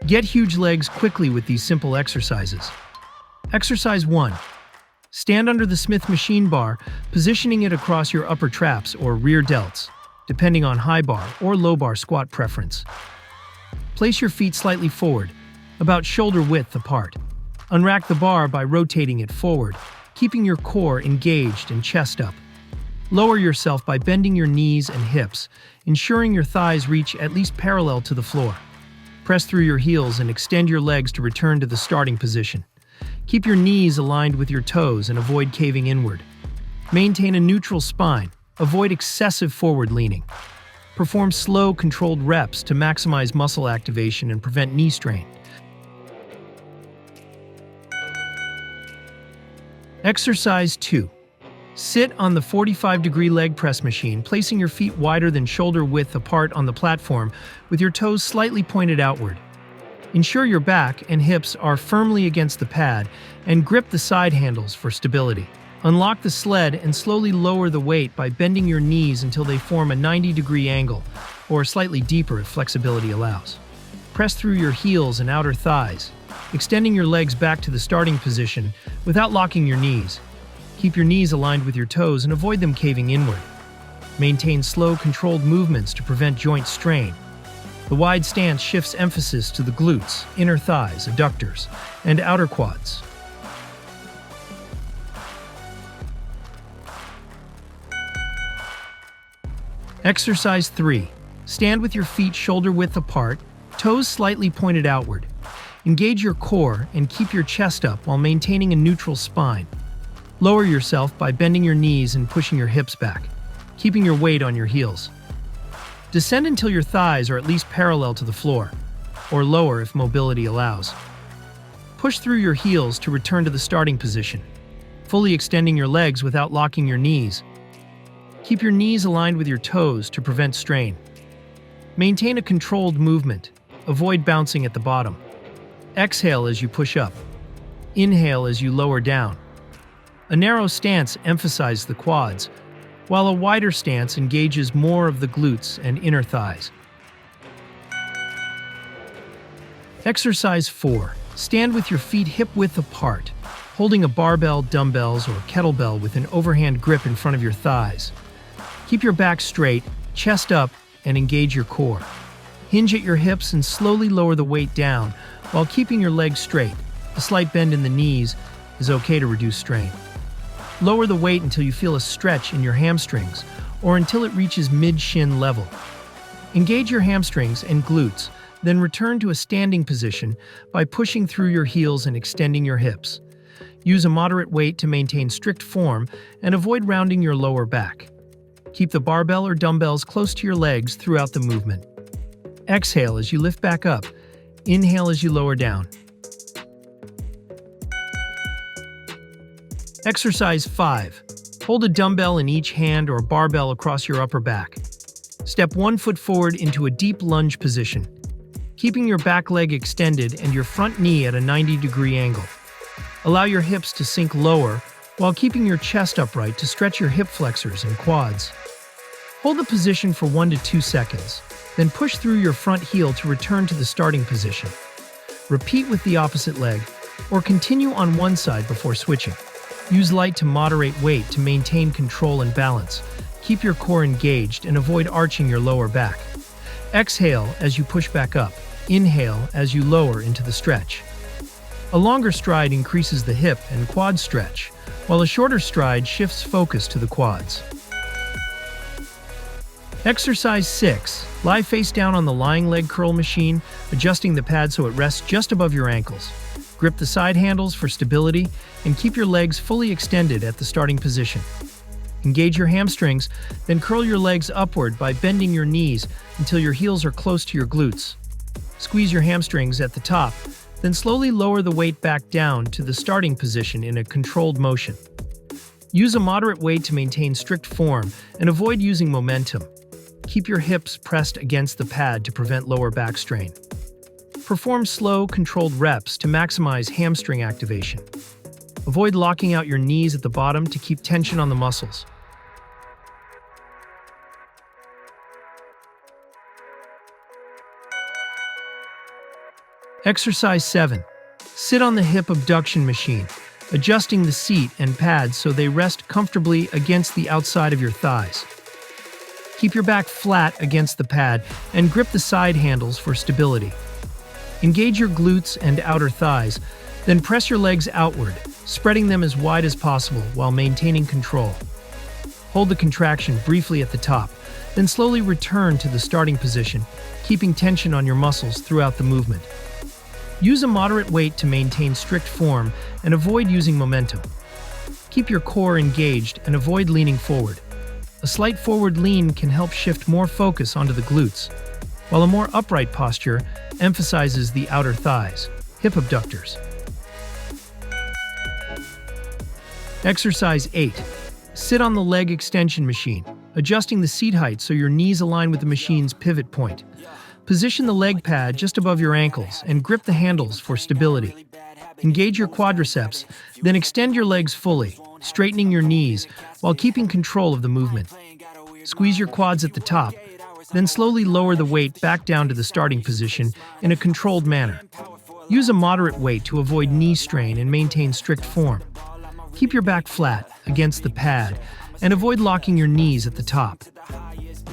Get huge legs quickly with these simple exercises. Exercise 1. Stand under the Smith machine bar, positioning it across your upper traps or rear delts, depending on high bar or low bar squat preference. Place your feet slightly forward, about shoulder width apart. Unrack the bar by rotating it forward, keeping your core engaged and chest up. Lower yourself by bending your knees and hips, ensuring your thighs reach at least parallel to the floor. Press through your heels and extend your legs to return to the starting position. Keep your knees aligned with your toes and avoid caving inward. Maintain a neutral spine. Avoid excessive forward leaning. Perform slow, controlled reps to maximize muscle activation and prevent knee strain. Exercise 2. Sit on the 45-degree leg press machine, placing your feet wider than shoulder width apart on the platform with your toes slightly pointed outward. Ensure your back and hips are firmly against the pad and grip the side handles for stability. Unlock the sled and slowly lower the weight by bending your knees until they form a 90-degree angle, or slightly deeper if flexibility allows. Press through your heels and outer thighs, extending your legs back to the starting position without locking your knees. Keep your knees aligned with your toes and avoid them caving inward. Maintain slow, controlled movements to prevent joint strain. The wide stance shifts emphasis to the glutes, inner thighs, adductors, and outer quads. Exercise 3. Stand with your feet shoulder width apart, toes slightly pointed outward. Engage your core and keep your chest up while maintaining a neutral spine. Lower yourself by bending your knees and pushing your hips back, keeping your weight on your heels. Descend until your thighs are at least parallel to the floor, or lower if mobility allows. Push through your heels to return to the starting position, fully extending your legs without locking your knees. Keep your knees aligned with your toes to prevent strain. Maintain a controlled movement. Avoid bouncing at the bottom. Exhale as you push up. Inhale as you lower down. A narrow stance emphasizes the quads, while a wider stance engages more of the glutes and inner thighs. Exercise 4. Stand with your feet hip-width apart, holding a barbell, dumbbells, or kettlebell with an overhand grip in front of your thighs. Keep your back straight, chest up, and engage your core. Hinge at your hips and slowly lower the weight down while keeping your legs straight. A slight bend in the knees is okay to reduce strain. Lower the weight until you feel a stretch in your hamstrings or until it reaches mid-shin level. Engage your hamstrings and glutes, then return to a standing position by pushing through your heels and extending your hips. Use a moderate weight to maintain strict form and avoid rounding your lower back. Keep the barbell or dumbbells close to your legs throughout the movement. Exhale as you lift back up. Inhale as you lower down. Exercise 5. Hold a dumbbell in each hand or barbell across your upper back. Step one foot forward into a deep lunge position, keeping your back leg extended and your front knee at a 90-degree angle. Allow your hips to sink lower while keeping your chest upright to stretch your hip flexors and quads. Hold the position for 1 to 2 seconds, then push through your front heel to return to the starting position. Repeat with the opposite leg, or continue on one side before switching. Use light to moderate weight to maintain control and balance. Keep your core engaged and avoid arching your lower back. Exhale as you push back up. Inhale as you lower into the stretch. A longer stride increases the hip and quad stretch, while a shorter stride shifts focus to the quads. Exercise 6. Lie face down on the lying leg curl machine, adjusting the pad so it rests just above your ankles. Grip the side handles for stability and keep your legs fully extended at the starting position. Engage your hamstrings, then curl your legs upward by bending your knees until your heels are close to your glutes. Squeeze your hamstrings at the top, then slowly lower the weight back down to the starting position in a controlled motion. Use a moderate weight to maintain strict form and avoid using momentum. Keep your hips pressed against the pad to prevent lower back strain. Perform slow, controlled reps to maximize hamstring activation. Avoid locking out your knees at the bottom to keep tension on the muscles. Exercise 7. Sit on the hip abduction machine, adjusting the seat and pads so they rest comfortably against the outside of your thighs. Keep your back flat against the pad and grip the side handles for stability. Engage your glutes and outer thighs, then press your legs outward, spreading them as wide as possible while maintaining control. Hold the contraction briefly at the top, then slowly return to the starting position, keeping tension on your muscles throughout the movement. Use a moderate weight to maintain strict form and avoid using momentum. Keep your core engaged and avoid leaning forward. A slight forward lean can help shift more focus onto the glutes, while a more upright posture emphasizes the outer thighs, hip abductors. Exercise 8. Sit on the leg extension machine, adjusting the seat height so your knees align with the machine's pivot point. Position the leg pad just above your ankles and grip the handles for stability. Engage your quadriceps, then extend your legs fully, straightening your knees while keeping control of the movement. Squeeze your quads at the top, then slowly lower the weight back down to the starting position in a controlled manner. Use a moderate weight to avoid knee strain and maintain strict form. Keep your back flat against the pad and avoid locking your knees at the top.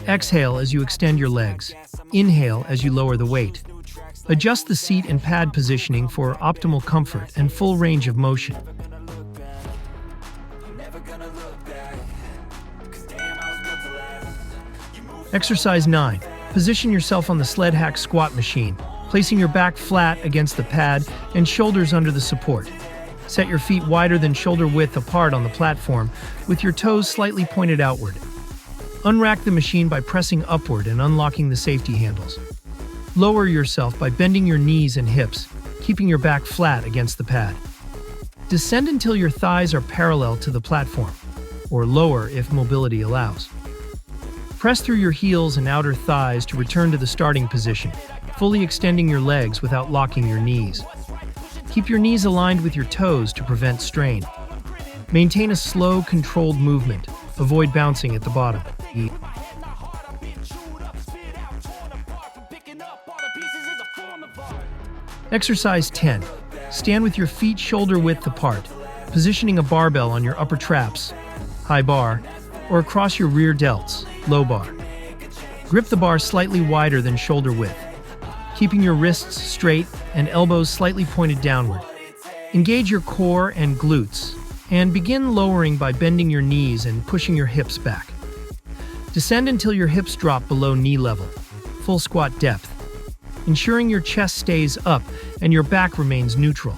Exhale as you extend your legs. Inhale as you lower the weight. Adjust the seat and pad positioning for optimal comfort and full range of motion. Exercise 9. Position yourself on the sled hack squat machine, placing your back flat against the pad and shoulders under the support. Set your feet wider than shoulder width apart on the platform, with your toes slightly pointed outward. Unrack the machine by pressing upward and unlocking the safety handles. Lower yourself by bending your knees and hips, keeping your back flat against the pad. Descend until your thighs are parallel to the platform, or lower if mobility allows. Press through your heels and outer thighs to return to the starting position, fully extending your legs without locking your knees. Keep your knees aligned with your toes to prevent strain. Maintain a slow, controlled movement. Avoid bouncing at the bottom. Exercise 10. Stand with your feet shoulder width apart, positioning a barbell on your upper traps, high bar, or across your rear delts, low bar. Grip the bar slightly wider than shoulder width, keeping your wrists straight and elbows slightly pointed downward. Engage your core and glutes, and begin lowering by bending your knees and pushing your hips back. Descend until your hips drop below knee level, full squat depth, ensuring your chest stays up and your back remains neutral.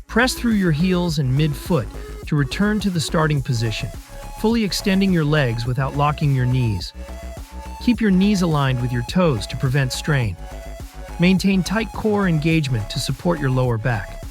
Press through your heels and mid-foot to return to the starting position, fully extending your legs without locking your knees. Keep your knees aligned with your toes to prevent strain. Maintain tight core engagement to support your lower back.